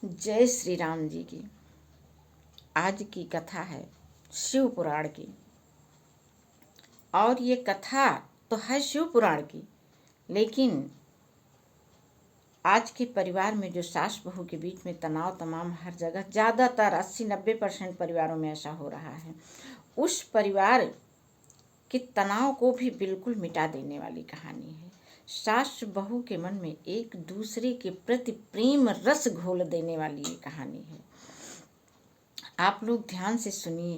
जय श्री राम जी की। आज की कथा है शिव पुराण की। और ये कथा तो है शिव पुराण की, लेकिन आज के परिवार में जो सास बहू के बीच में तनाव तमाम हर जगह, ज़्यादातर 80-90% परिवारों में ऐसा हो रहा है, उस परिवार के तनाव को भी बिल्कुल मिटा देने वाली कहानी है। सास बहू के मन में एक दूसरे के प्रति प्रेम रस घोल देने वाली ये कहानी है। आप लोग ध्यान से सुनिए।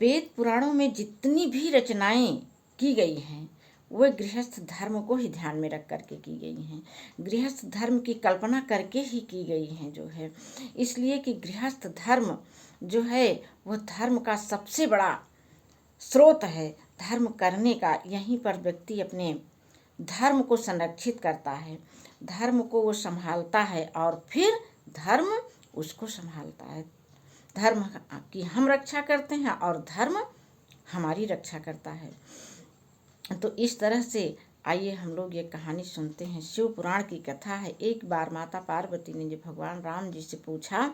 वेद पुराणों में जितनी भी रचनाएं की गई हैं वह गृहस्थ धर्म को ही ध्यान में रख करके की गई हैं। गृहस्थ धर्म की कल्पना करके ही की गई हैं जो है, इसलिए कि गृहस्थ धर्म जो है वह धर्म का सबसे बड़ा स्रोत है। धर्म करने का यहीं पर व्यक्ति अपने धर्म को संरक्षित करता है, धर्म को वो संभालता है और फिर धर्म उसको संभालता है। धर्म की हम रक्षा करते हैं और धर्म हमारी रक्षा करता है। तो इस तरह से आइए हम लोग ये कहानी सुनते हैं। शिव पुराण की कथा है। एक बार माता पार्वती ने जब भगवान राम जी से पूछा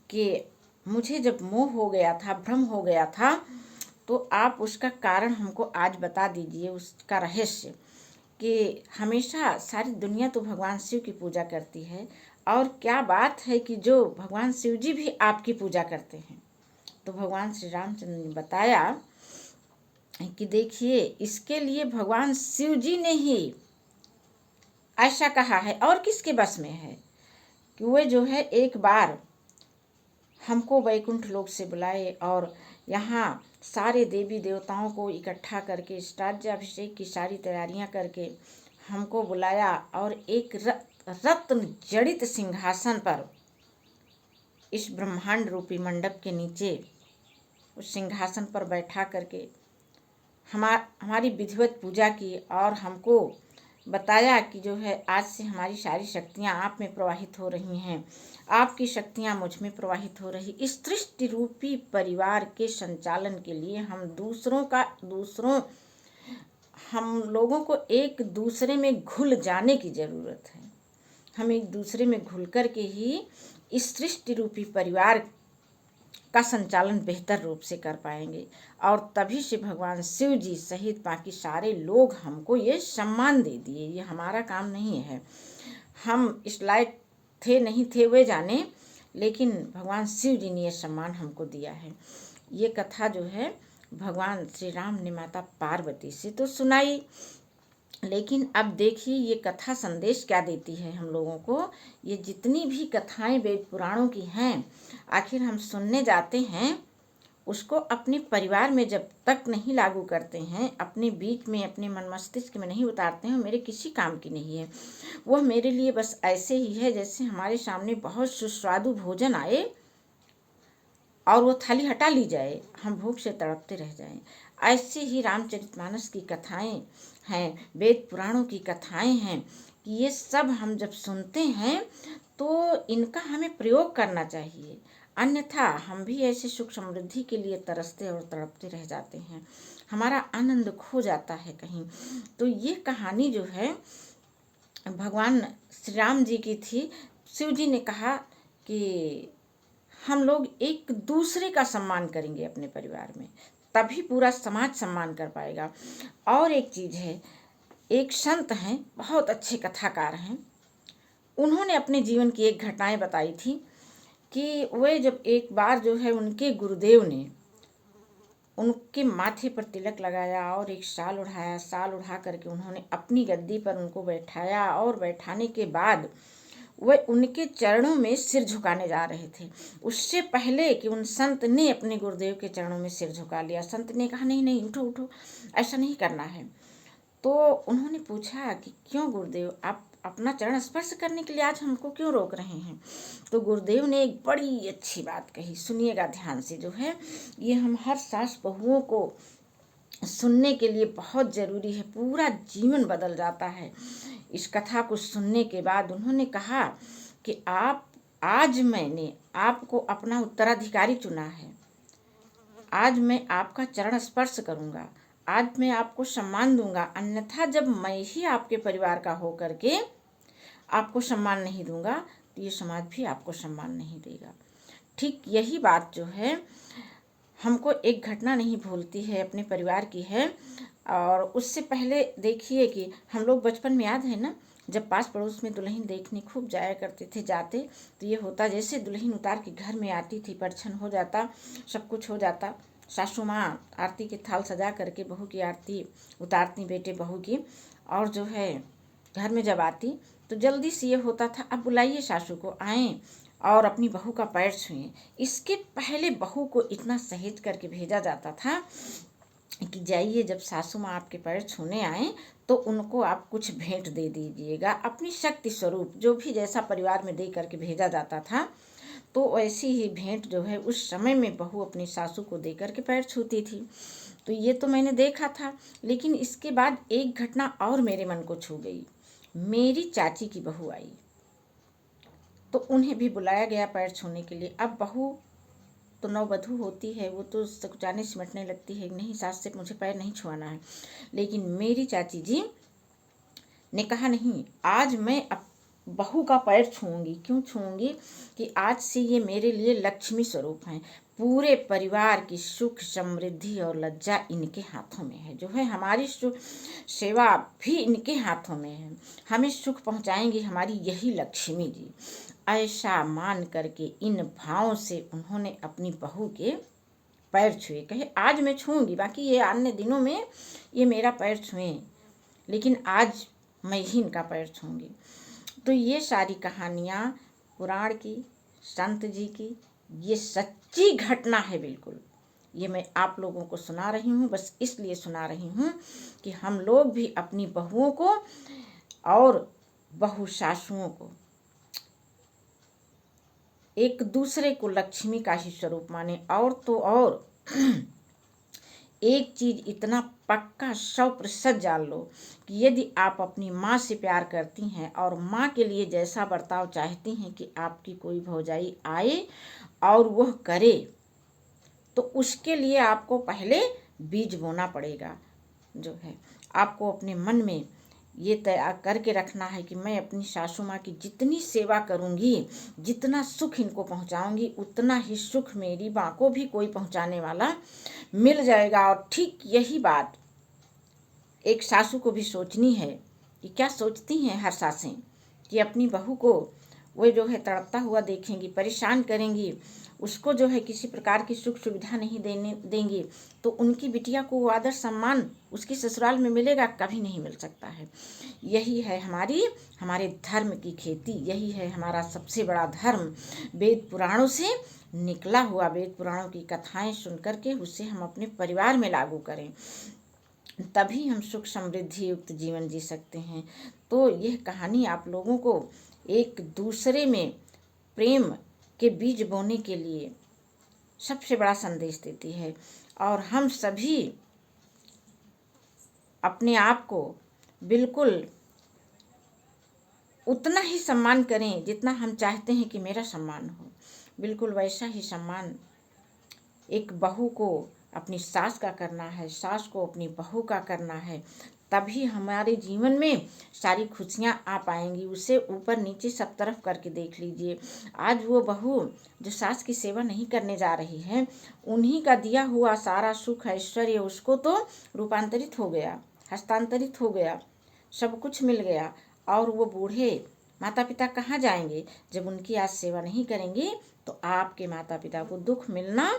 कि मुझे जब मोह हो गया था, भ्रम हो गया था, तो आप उसका कारण हमको आज बता दीजिए, उसका रहस्य, कि हमेशा सारी दुनिया तो भगवान शिव की पूजा करती है, और क्या बात है कि जो भगवान शिव जी भी आपकी पूजा करते हैं। तो भगवान श्री रामचंद्र ने बताया कि देखिए, इसके लिए भगवान शिव जी ने ही ऐसा कहा है, और किसके बस में है कि वे जो है एक बार हमको वैकुंठ लोक से बुलाए और यहाँ सारे देवी देवताओं को इकट्ठा करके राज्याभिषेक की सारी तैयारियां करके हमको बुलाया, और एक रत्न जड़ित सिंहासन पर इस ब्रह्मांड रूपी मंडप के नीचे उस सिंहासन पर बैठा करके हमारी विधिवत पूजा की, और हमको बताया कि जो है आज से हमारी सारी शक्तियाँ आप में प्रवाहित हो रही हैं, आपकी शक्तियाँ मुझ में प्रवाहित हो रही। इस सृष्टि रूपी परिवार के संचालन के लिए हम लोगों को एक दूसरे में घुल जाने की ज़रूरत है। हम एक दूसरे में घुल कर के ही इस सृष्टि रूपी परिवार का संचालन बेहतर रूप से कर पाएंगे। और तभी से भगवान शिव जी सहित बाकी सारे लोग हमको ये सम्मान दे दिए। ये हमारा काम नहीं है, हम इस लायक थे नहीं थे वे जाने, लेकिन भगवान शिव जी ने ये सम्मान हमको दिया है। ये कथा जो है भगवान श्री राम ने माता पार्वती से तो सुनाई, लेकिन अब देखिए ये कथा संदेश क्या देती है हम लोगों को। ये जितनी भी कथाएं वेद पुराणों की हैं, आखिर हम सुनने जाते हैं, उसको अपने परिवार में जब तक नहीं लागू करते हैं, अपने बीच में अपने मन मस्तिष्क में नहीं उतारते हैं, मेरे किसी काम की नहीं है। वह मेरे लिए बस ऐसे ही है जैसे हमारे सामने बहुत सुस्वादु भोजन आए और वो थाली हटा ली जाए, हम भूख से तड़पते रह जाएं। ऐसे ही रामचरितमानस की कथाएं हैं, वेद पुराणों की कथाएं हैं, कि ये सब हम जब सुनते हैं तो इनका हमें प्रयोग करना चाहिए, अन्यथा हम भी ऐसे सुख समृद्धि के लिए तरसते और तड़पते रह जाते हैं, हमारा आनंद खो जाता है कहीं। तो ये कहानी जो है भगवान श्री राम जी की थी। शिव जी ने कहा कि हम लोग एक दूसरे का सम्मान करेंगे अपने परिवार में, तभी पूरा समाज सम्मान कर पाएगा। और एक चीज़ है, एक संत हैं, बहुत अच्छे कथाकार हैं, उन्होंने अपने जीवन की एक घटनाएं बताई थी कि वे जब एक बार जो है उनके गुरुदेव ने उनके माथे पर तिलक लगाया और एक शाल उठाया, शाल उठा करके उन्होंने अपनी गद्दी पर उनको बैठाया, और बैठाने के बाद वह उनके चरणों में सिर झुकाने जा रहे थे। उससे पहले कि उन संत ने अपने गुरुदेव के चरणों में सिर झुका लिया, संत ने कहा नहीं नहीं, उठो उठो, ऐसा नहीं करना है। तो उन्होंने पूछा कि क्यों गुरुदेव, आप अपना चरण स्पर्श करने के लिए आज हमको क्यों रोक रहे हैं। तो गुरुदेव ने एक बड़ी अच्छी बात कही, सुनिएगा ध्यान से, जो है ये हम हर सास बहुओं को सुनने के लिए बहुत ज़रूरी है, पूरा जीवन बदल जाता है। इस कथा को सुनने के बाद उन्होंने कहा कि आज मैंने आपको अपना उत्तराधिकारी चुना है, आज मैं आपका चरण स्पर्श करूँगा, आज मैं आपको सम्मान दूंगा, अन्यथा जब मैं ही आपके परिवार का हो करके आपको सम्मान नहीं दूंगा तो ये समाज भी आपको सम्मान नहीं देगा। ठीक यही बात जो है हमको एक घटना नहीं भूलती है, अपने परिवार की है। और उससे पहले देखिए कि हम लोग बचपन में, याद है ना, जब पास पड़ोस में दुल्हन देखने खूब जाया करते थे, जाते तो ये होता जैसे दुल्हन उतार के घर में आती थी, परिछन हो जाता, सब कुछ हो जाता, सासू माँ आरती के थाल सजा करके बहू की आरती उतारती, बेटे बहू की, और जो है घर में जब आती तो जल्दी से ये होता था, अब बुलाइए सासू को, आएँ और अपनी बहू का पैर छुएं। इसके पहले बहू को इतना सहेज करके भेजा जाता था कि जाइए, जब सासू माँ आपके पैर छूने आए तो उनको आप कुछ भेंट दे दीजिएगा, अपनी शक्ति स्वरूप, जो भी जैसा परिवार में दे करके भेजा जाता था। तो वैसी ही भेंट जो है उस समय में बहू अपनी सासू को दे करके पैर छूती थी। तो ये तो मैंने देखा था। लेकिन इसके बाद एक घटना और मेरे मन को छू गई। मेरी चाची की बहू आई तो उन्हें भी बुलाया गया पैर छूने के लिए। अब बहू तो नववधू होती है, वो तो सकुचाने सिमटने लगती है, नहीं सास से मुझे पैर नहीं छुआना है। लेकिन मेरी चाची जी ने कहा, नहीं, आज मैं बहू का पैर छूऊंगी। क्यों छूऊंगी? कि आज से ये मेरे लिए लक्ष्मी स्वरूप हैं। पूरे परिवार की सुख समृद्धि और लज्जा इनके हाथों में है। जो है हमारी सेवा भी इनके हाथों में है। हमें सुख पहुंचाएंगी हमारी यही लक्ष्मी जी। ऐसा मान करके इन भावों से उन्होंने अपनी बहू के पैर छुए। कहे, आज मैं छूऊंगी, बाकी ये अन्य दिनों में ये मेरा पैर छुएं, लेकिन आज मैं ही इनका पैर छूऊंगी। तो ये सारी कहानियाँ पुराण की, संत जी की, ये सच्ची घटना है बिल्कुल। ये मैं आप लोगों को सुना रही हूँ, बस इसलिए सुना रही हूँ कि हम लोग भी अपनी बहुओं को और बहू सासुओं को एक दूसरे को लक्ष्मी का ही स्वरूप माने। और तो और एक चीज इतना पक्का 100% जान लो कि यदि आप अपनी माँ से प्यार करती हैं और माँ के लिए जैसा बर्ताव चाहती हैं कि आपकी कोई भौजाई आए और वह करे, तो उसके लिए आपको पहले बीज बोना पड़ेगा। जो है आपको अपने मन में ये तय करके रखना है कि मैं अपनी सासू माँ की जितनी सेवा करूँगी, जितना सुख इनको पहुँचाऊँगी, उतना ही सुख मेरी माँ को भी कोई पहुँचाने वाला मिल जाएगा। और ठीक यही बात एक सासू को भी सोचनी है कि क्या सोचती हैं हर सासें कि अपनी बहू को वो जो है तड़पता हुआ देखेंगी, परेशान करेंगी, उसको जो है किसी प्रकार की सुख सुविधा नहीं देने देंगी, तो उनकी बिटिया को वो आदर सम्मान उसकी ससुराल में मिलेगा? कभी नहीं मिल सकता है। यही है हमारे धर्म की खेती, यही है हमारा सबसे बड़ा धर्म। वेद पुराणों से निकला हुआ, वेद पुराणों की कथाएं सुन करके उसे हम अपने परिवार में लागू करें, तभी हम सुख समृद्धि युक्त जीवन जी सकते हैं। तो यह कहानी आप लोगों को एक दूसरे में प्रेम के बीज बोने के लिए सबसे बड़ा संदेश देती है। और हम सभी अपने आप को बिल्कुल उतना ही सम्मान करें जितना हम चाहते हैं कि मेरा सम्मान हो। बिल्कुल वैसा ही सम्मान एक बहू को अपनी सास का करना है, सास को अपनी बहू का करना है, तभी हमारे जीवन में सारी खुशियाँ आ पाएंगी। उसे ऊपर नीचे सब तरफ करके देख लीजिए। आज वो बहू जो सास की सेवा नहीं करने जा रही है, उन्हीं का दिया हुआ सारा सुख ऐश्वर्य उसको तो रूपांतरित हो गया, हस्तांतरित हो गया, सब कुछ मिल गया। और वो बूढ़े माता पिता कहाँ जाएंगे? जब उनकी आज सेवा नहीं करेंगे तो आपके माता पिता को दुख मिलना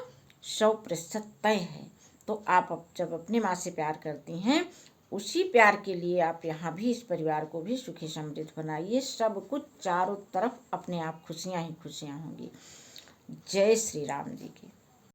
100% तय है। तो आप जब अपने माँ से प्यार करती हैं, उसी प्यार के लिए आप यहाँ भी इस परिवार को भी सुखी समृद्ध बनाइए। सब कुछ चारों तरफ अपने आप खुशियाँ ही खुशियाँ होंगी। जय श्री राम जी की।